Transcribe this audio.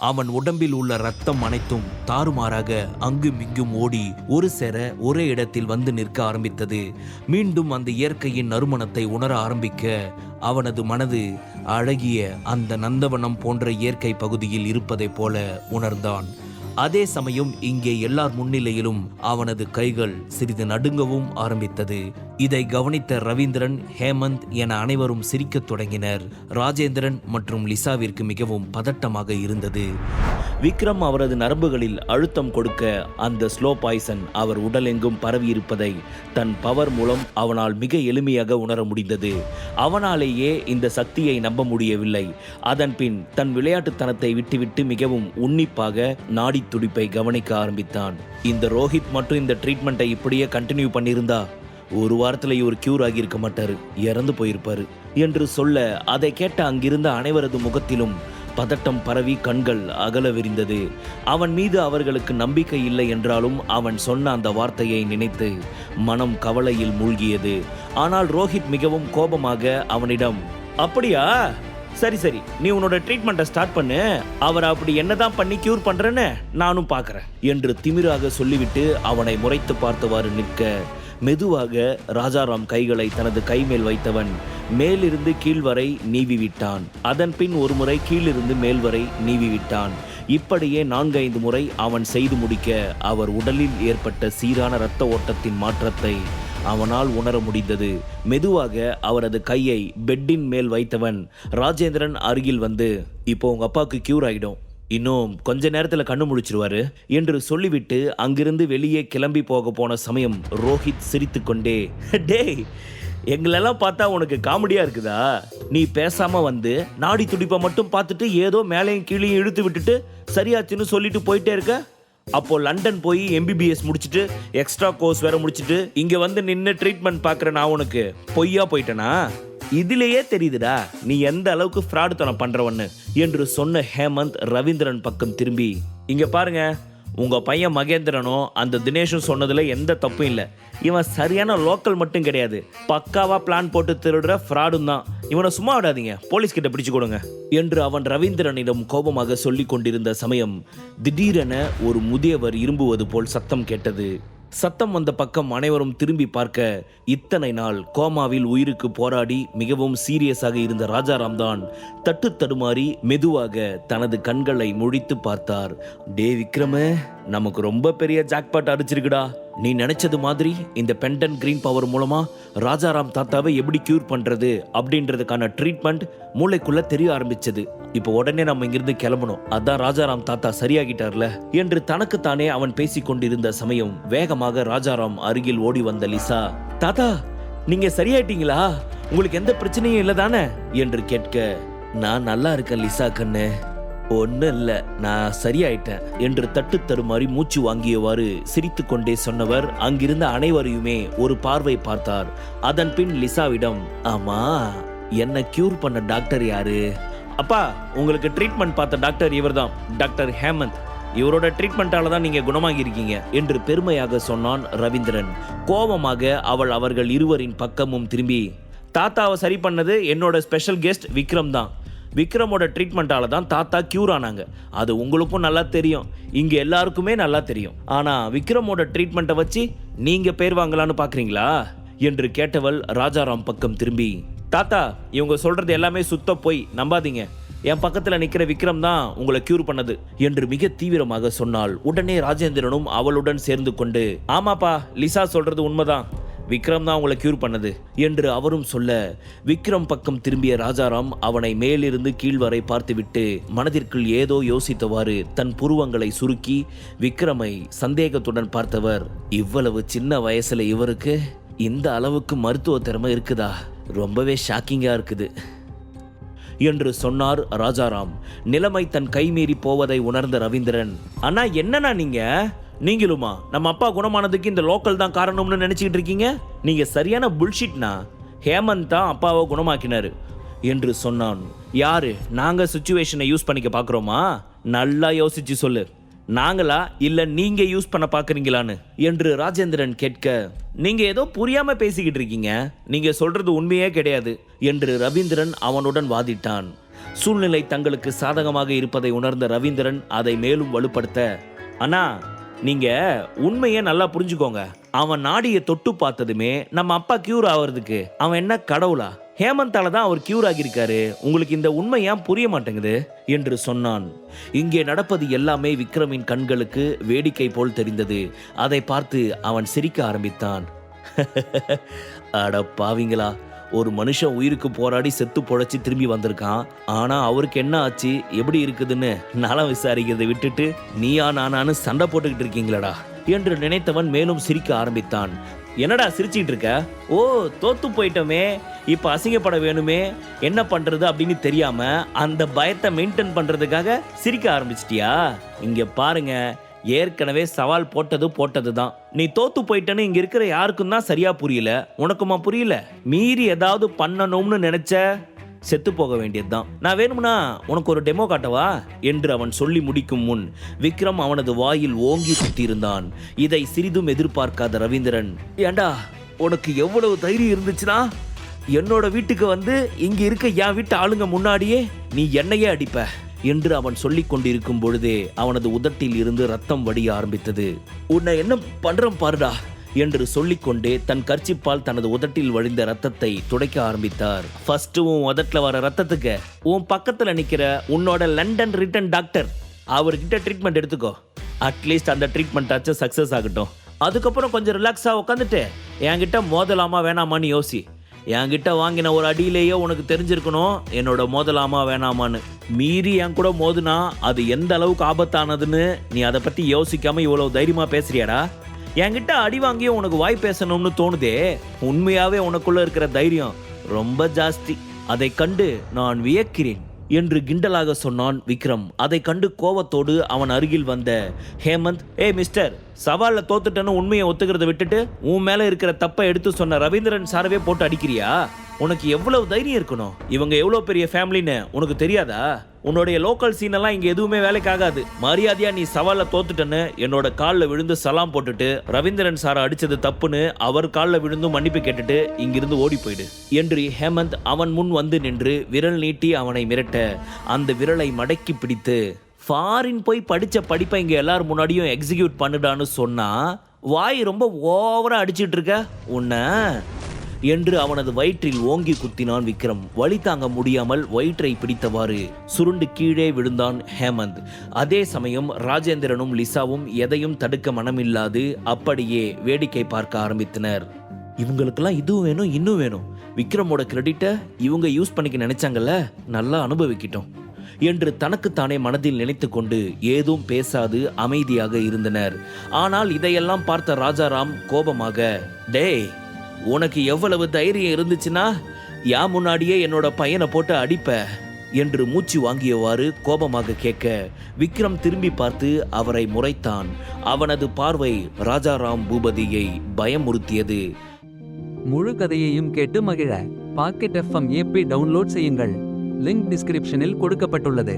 அவன் உடம்பில் உள்ள ரத்தம் அனைத்தும் தாறுமாறாக அங்கும் இங்கும் ஓடி ஒரு சேர ஒரே இடத்தில் வந்து நிற்க ஆரம்பித்தது. மீண்டும் அந்த இயற்கையின் நறுமணத்தை உணர ஆரம்பிக்க அவனது மனது அழகிய அந்த நந்தவனம் போன்ற இயற்கை பகுதியில் இருப்பதைப் போல உணர்ந்தான். அதே சமயம் இங்கே எல்லார் முன்னிலையிலும் அவனது கைகள் சிறிது நடுங்கவும் ஆரம்பித்தது. இதை கவனித்த ரவீந்திரன், ஹேமந்த் என அனைவரும் சிரிக்கத் தொடங்கினர். ராஜேந்திரன் மற்றும் லிசாவிற்கு மிகவும் பதட்டமாக இருந்தது. விக்ரம் அவரது நரம்புகளில் அழுத்தம் கொடுக்க அந்த ஸ்லோ பாய்சன் அவர் உடலெங்கும் பரவியிருப்பதை தன் பவர் மூலம் அவனால் மிக எளிமையாக உணர முடிந்தது. அவனாலேயே இந்த சக்தியை நம்ப முடியவில்லை. அதன் பின் தன் விளையாட்டுத்தனத்தை விட்டுவிட்டு மிகவும் உன்னிப்பாக நாடி துடிப்பை கவனிக்க ஆரம்பித்தான். இந்த ரோஹித் மற்றும் இந்த ட்ரீட்மெண்ட்டை இப்படியே கண்டினியூ பண்ணியிருந்தா ஒரு வாரத்தில் இவர் கியூர் ஆகியிருக்க மாட்டாரு, இறந்து போயிருப்பாரு என்று சொல்ல அதை கேட்ட அங்கிருந்த அனைவரது முகத்திலும் பதட்டம் பரவி கண்கள் அகல விரிந்தது. அவன் மீது அவர்களுக்கு நம்பிக்கை இல்லை என்றாலும் அவன் சொன்ன அந்த வார்த்தையை நினைத்து மனம் கவலையில் மூழ்கியது. ஆனால் ரோஹித் மிகவும் கோபமாக அவனிடம், அப்படியா, சரி நீ உன்னோட ட்ரீட்மெண்ட்டை ஸ்டார்ட் பண்ணு, அவரை அப்படி என்னதான் பண்ணி கியூர் பண்றேன்னு நானும் பார்க்கறேன் என்று திமிராக சொல்லிவிட்டு அவனை முறைத்து பார்த்தவாறு நிற்க மெதுவாக ராஜாராம் கைகளை தனது கை மேல் வைத்தவன் மேலிருந்து கீழ் வரை நீவி விட்டான். அதன் பின் ஒரு முறை கீழிருந்து மேல் வரை நீவி விட்டான். இப்படியே 4-5 முறை அவன் செய்து முடிக்க அவர் உடலில் ஏற்பட்ட சீரான இரத்த ஓட்டத்தின் மாற்றத்தை அவனால் உணர முடிந்தது. மெதுவாக அவரது கையை பெட்டின் மேல் வைத்தவன் ராஜேந்திரன் அருகில் வந்து, இப்போ உங்க அப்பாவுக்கு கியூர் ஆகிடும், இன்னும் கொஞ்ச நேரத்தில் கண்ணு முழிச்சிருவாரு என்று சொல்லிவிட்டு அங்கிருந்து வெளியே கிளம்பி போக போன சமயம் ரோஹித் சிரித்து கொண்டே, டேய், எங்களெல்லாம் பார்த்தா உனக்கு காமெடியா இருக்குதா? நீ பேசாம வந்து நாடி துடிப்பை மட்டும் பார்த்துட்டு ஏதோ மேலையும் கீழையும் இழுத்து விட்டுட்டு சரியாச்சுன்னு சொல்லிட்டு போயிட்டே இருக்க. அப்போ லண்டன் போய் MBBS முடிச்சுட்டு எக்ஸ்ட்ரா கோர்ஸ் வேற முடிச்சுட்டு இங்க வந்து நின்று ட்ரீட்மெண்ட் பார்க்குற நான் உனக்கு பொய்யா போயிட்டேனா? இதிலேயே தெரியுதுடா நீ எந்த அளவுக்கு ஃப்ராடுத்தனம் பண்றவன்னு என்று சொன்ன ஹேமந்த் ரவீந்திரன் பக்கம் திரும்பி, இங்க பாருங்க, உங்க பையன் மகேந்திரனும் அந்த தினேஷும் சொன்னதுல எந்த தப்பும் இல்லை. இவன் சரியான லோக்கல் மட்டும் கிடையாது, பக்காவா பிளான் போட்டு திருடுற ஃப்ராடும் தான். இவனை சும்மா விடாதீங்க, போலீஸ் கிட்ட பிடிச்சு கொடுங்க என்று அவன் ரவீந்திரனிடம் கோபமாக சொல்லி கொண்டிருந்த சமயம் திடீரென ஒரு முதியவர் இரும்புவது போல் சத்தம் கேட்டது. சத்தம் வந்த பக்கம் அனைவரும் திரும்பி பார்க்க இத்தனை நாள் கோமாவில் உயிருக்கு போராடி மிகவும் சீரியஸாக இருந்த ராஜாராம் தான் தட்டு தடுமாறி மெதுவாக தனது கண்களை முழித்து பார்த்தார். டே விக்ரம, நமக்கு ரொம்ப பெரிய ஜாக்பாட் அடிச்சிருக்குடா. நீ நினைச்சது மாதிரி இந்த பெண்டன் கிரீன் பவர் மூலமா ராஜாராம் தாத்தாவை எப்படி கியூர் பண்றது அப்படின்றதுக்கான ட்ரீட்மெண்ட் மூளைக்குள்ள தெரிய ஆரம்பிச்சது. இப்போ உடனே நம்ம இங்கிருந்து கிளம்பணும், அதான் ராஜாராம் தாத்தா சரியாகிட்டார்ல என்று தனக்குத்தானே அவன் பேசிக் கொண்டிருந்த சமயம் வேகமாக ராஜாராம் அருகில் ஓடி வந்த லிசா, தாத்தா நீங்க சரியாயிட்டீங்களா? உங்களுக்கு எந்த பிரச்சனையும் இல்லை தானே என்று கேட்க, நான் நல்லா இருக்கேன் லிசா கண்ணு, ஒன்னும் இல்லை, நான் சரியாயிட்டேன் என்று தட்டு தடுமாறி மூச்சு வாங்கியவாறு சிரித்து கொண்டே சொன்னவர் அங்கிருந்த அனைவரையுமே ஒரு பார்வை பார்த்தார். அதன் பின் லிசாவிடம், ஆமா, என்ன கியூர் பண்ண டாக்டர் யாரு? அப்பா, உங்களுக்கு ட்ரீட்மெண்ட் பார்த்த டாக்டர் இவர்தான், டாக்டர் ஹேமந்த். இவரோட ட்ரீட்மெண்டால தான் நீங்க குணமாகி இருக்கீங்க என்று பெருமையாக சொன்னான் ரவீந்திரன். கோபமாக அவள் அவர்கள் இருவரின் பக்கமும் திரும்பி, தாத்தாவை சரி பண்ணது என்னோட ஸ்பெஷல் கெஸ்ட் விக்ரம் தான். விக்ரமோட ட்ரீட்மெண்ட்டால தான் தாத்தா கியூர் ஆனாங்க. அது உங்களுக்கும் நல்லா தெரியும், இங்க எல்லாருக்குமே நல்லா தெரியும். ஆனா விக்ரமோட ட்ரீட்மெண்ட்டை வச்சு நீங்க பேர் வாங்கலான்னு பாக்குறீங்களா என்று கேட்டவள் ராஜாராம் பக்கம் திரும்பி, தாத்தா இவங்க சொல்றது எல்லாமே சுத்த போய், நம்பாதீங்க, என் பக்கத்துல நிக்கிற விக்ரம் தான் உங்களை கியூர் பண்ணது என்று மிக தீவிரமாக சொன்னாள். உடனே ராஜேந்திரனும் அவளுடன் சேர்ந்து கொண்டு, ஆமாப்பா, லிசா சொல்றது உண்மைதான், விக்ரம் தான் உங்களை கியூர் பண்ணது என்று அவரும் சொல்ல விக்ரம் பக்கம் திரும்பிய ராஜாராம் அவனை மேலிருந்து கீழ் வரை பார்த்துவிட்டு மனதிற்குள் ஏதோ யோசித்தவாறு தன் புருவங்களை சுருக்கி விக்ரமை சந்தேகத்துடன் பார்த்தவர், இவ்வளவு சின்ன வயசுல இவருக்கு இந்த அளவுக்கு மருத்துவ திறமை இருக்குதா? ரொம்பவே ஷாக்கிங்கா இருக்குது என்று சொன்னார் ராஜாராம். நிலைமை தன் கைமீறி போவதை உணர்ந்த ரவீந்திரன், அண்ணா என்னன்னா நீங்களுமா நம்ம அப்பா குணமானதுக்கு இந்த லோக்கல் தான் காரணம்னு நினைச்சிட்டு இருக்கீங்க? நீங்க சரியான புல்ஷிட்னா. ஹேமந்த் தான் அப்பாவை குணமாக்கினாரு என்று சொன்னான். யாரு? நாங்க சிச்சுவேஷனை யூஸ் பண்ணிக்க பாக்குறோமா? நல்லா யோசிச்சு சொல்லு, நாங்களா இல்ல நீங்க யூஸ் பண்ண பாக்குறீங்களான்னு என்று ராஜேந்திரன் கேட்க, நீங்க ஏதோ புரியாம பேசிக்கிட்டு இருக்கீங்க, நீங்க சொல்றது உண்மையே கிடையாது என்று ரவீந்திரன் அவனுடன் வாதிட்டான். சூழ்நிலை தங்களுக்கு சாதகமாக இருப்பதை உணர்ந்த ரவீந்திரன் அதை மேலும் வலுப்படுத்த, அண்ணா நீங்க உண்மையை நல்லா புரிஞ்சுக்கோங்க. அவன் நாடியை தொட்டு பார்த்ததுமே நம்ம அப்பா கியூர் ஆகிறதுக்கு அவன் என்ன கடவுளா? ஹேமந்தால தான் அவர் கியூர் ஆகியிருக்காரு. உங்களுக்கு இந்த உண்மை ஏன் புரிய மாட்டேங்குது என்று சொன்னான். இங்கே நடப்பது எல்லாமே விக்ரமின் கண்களுக்கு வேடிக்கை போல் தெரிந்தது. அதை பார்த்து அவன் சிரிக்க ஆரம்பித்தான். அட பாவிங்களா, ஒரு மனுஷன் உயிருக்கு போராடி செத்து பொழைச்சி திரும்பி வந்திருக்கான். ஆனா அவருக்கு என்ன ஆச்சு, எப்படி இருக்குதுன்னு நலம் விசாரிக்கிறதை விட்டுட்டு நீயா நானான்னு சண்டை போட்டுக்கிட்டு இருக்கீங்களடா என்று நினைத்தவன் மேலும் சிரிக்க ஆரம்பித்தான். என்னடா சிரிச்சிட்டு இருக்க? ஓ, தோத்து போயிட்டோமே, இப்ப அசிங்கப்பட வேணுமே, என்ன பண்றது அப்படின்னு தெரியாம அந்த பயத்தை மெயின்டைன் பண்றதுக்காக சிரிக்க ஆரம்பிச்சிட்டியா? இங்க பாருங்க, ஏற்கனவே சவால் போட்டது தான். நீ தோத்து போயிட்டேன்னு இங்க இருக்கிற யாருக்கும் தான் சரியா புரியல. உனக்குமா புரியல? மீறி ஏதாவது பண்ணணும்னு நினைச்ச செத்து போக வேண்டியதுதான். நான் வேணும்னா உனக்கு ஒரு டெமோ காட்டவா என்று அவன் சொல்லி முடிக்கும் முன் விக்ரம் அவனது வாயில் ஓங்கி குத்தியிருந்தான். இதை சிறிதும் எதிர்பார்க்காத ரவீந்திரன், ஏண்டா உனக்கு எவ்வளவு தைரியம் இருந்துச்சுன்னா என்னோட வீட்டுக்கு வந்து இங்க இருக்க என் வீட்டு ஆளுங்க முன்னாடியே நீ என்னையே அடிப்ப என்று அவன் சொல்லிக் கொண்டிருக்கும் பொழுதே அவனது உதட்டில் இருந்து ரத்தம் வடிய ஆரம்பித்தது. உன்னை என்ன பண்றேன் பாருடா என்று சொல்லிக்கொண்டே தன் கர்ச்சிப்பால் தனது உதட்டில் வழிந்த ரத்தத்தை துடைக்க ஆரம்பித்தார். ஃபர்ஸ்ட் உன் உதட்டில் வர ரத்தத்துக்கு உன் பக்கத்துல நிக்கிற உன்னோட லண்டன் ரிட்டன் டாக்டர் அவர்கிட்ட ட்ரீட்மெண்ட் எடுத்துக்கோ. அட்லீஸ்ட் அந்த ட்ரீட்மெண்ட் ஆச்சும் சக்சஸ் ஆகட்டும். அதுக்கப்புறம் கொஞ்சம் ரிலாக்ஸா உட்காந்துட்டு என்கிட்ட மோதலாமா வேணாமான்னு யோசி. என்கிட்ட வாங்கின ஒரு அடியிலேயே உனக்கு தெரிஞ்சிருக்கணும் என்னோட மோதலாமா வேணாமான்னு. மீறி என் கூட மோதுனா அது எந்த அளவுக்கு ஆபத்தானதுன்னு நீ அதை பத்தி யோசிக்காம இவ்வளவு தைரியமா பேசுறியாடா? என்கிட்ட அடி வாங்கியும் உனக்கு வாய் பேசணும்னு தோணுதே. உண்மையாவே உனக்குள்ள இருக்கிற தைரியம் ரொம்ப ஜாஸ்தி. அதை கண்டு நான் வியக்கிறேன் என்று கிண்டலாக சொன்னான் விக்ரம். அதை கண்டு கோவத்தோடு அவன் அருகில் வந்த ஹேமந்த், மிஸ்டர், சவால்ல தோத்துட்டேன்னு உண்மையை ஒத்துக்கிறத விட்டுட்டு உன் மேல இருக்கிற தப்பை எடுத்து சொன்ன ரவீந்திரன் சாரவே போட்டு அடிக்கிறியா? உனக்கு எவ்வளவு தைரியம் இருக்கணும்? இவங்க எவ்வளவு பெரிய ஃபேமிலின்னு உனக்கு தெரியாதா? உன்னுடைய லோக்கல் சீன் எல்லாம் இங்க எதுவுமே வேலைக்காகாது. மரியாதையா நீ சவால்ல தோத்துட்டேன்னு என்னோட காலில் விழுந்து சலாம் போட்டுட்டு ரவீந்திரன் சாரை அடிச்சது தப்புன்னு அவர் காலில் விழுந்து மன்னிப்பு கேட்டுட்டு இங்கிருந்து ஓடி போயிடு என்று ஹேமந்த் அவன் முன் வந்து நின்று விரல் நீட்டி அவனை மிரட்ட அந்த விரலை மடக்கி பிடித்து, ஃபாரின் போய் படிச்ச படிப்பை இங்க எல்லாரும் முன்னாடியும் எக்ஸிக்யூட் பண்ணுடான்னு சொன்னா வாய் ரொம்ப ஓவரா அடிச்சிட்டு இருக்க உன்னை என்று அவனது வயிற்றில் ஓங்கி குத்தினான் விக்ரம். வலி தாங்க முடியாமல் வயிற்றை பிடித்தவாறு சுருண்டு கீழே விழுந்தான் ஹேமந்த். அதே சமயம் ராஜேந்திரனும் லிசாவும் எதையும் தடுக்க மனமில்லாது அப்படியே வேடிக்கை பார்க்க ஆரம்பித்தனர். இவங்களுக்கெல்லாம் இதுவும் வேணும் இன்னும் வேணும். விக்ரமோட கிரெடிட்டை இவங்க யூஸ் பண்ணிக்க நினைச்சாங்கல்ல, நல்லா அனுபவிக்கிட்டோம் என்று தனக்குத்தானே மனதில் நினைத்து கொண்டு ஏதும் பேசாது அமைதியாக இருந்தனர். ஆனால் இதையெல்லாம் பார்த்த ராஜாராம் கோபமாக, டேய், உனக்கு எவ்வளவு தைரியம் இருந்துச்சுன்னா யா முன்னாடியே என்னோட பையனை போட்டு அடிப்ப என்று மூச்சு வாங்கியவாறு கோபமாக கேட்க விக்ரம் திரும்பி பார்த்து அவரை முறைத்தான். அவனது பார்வை ராஜாராம் பூபதியை பயமுறுத்தியது. முழு கதையையும் கேட்டு மகிழ பாக்கெட் FM ஆப்பை டவுன்லோட் செய்யுங்கள். லிங்க் டிஸ்கிரிப்ஷனில் கொடுக்கப்பட்டுள்ளது.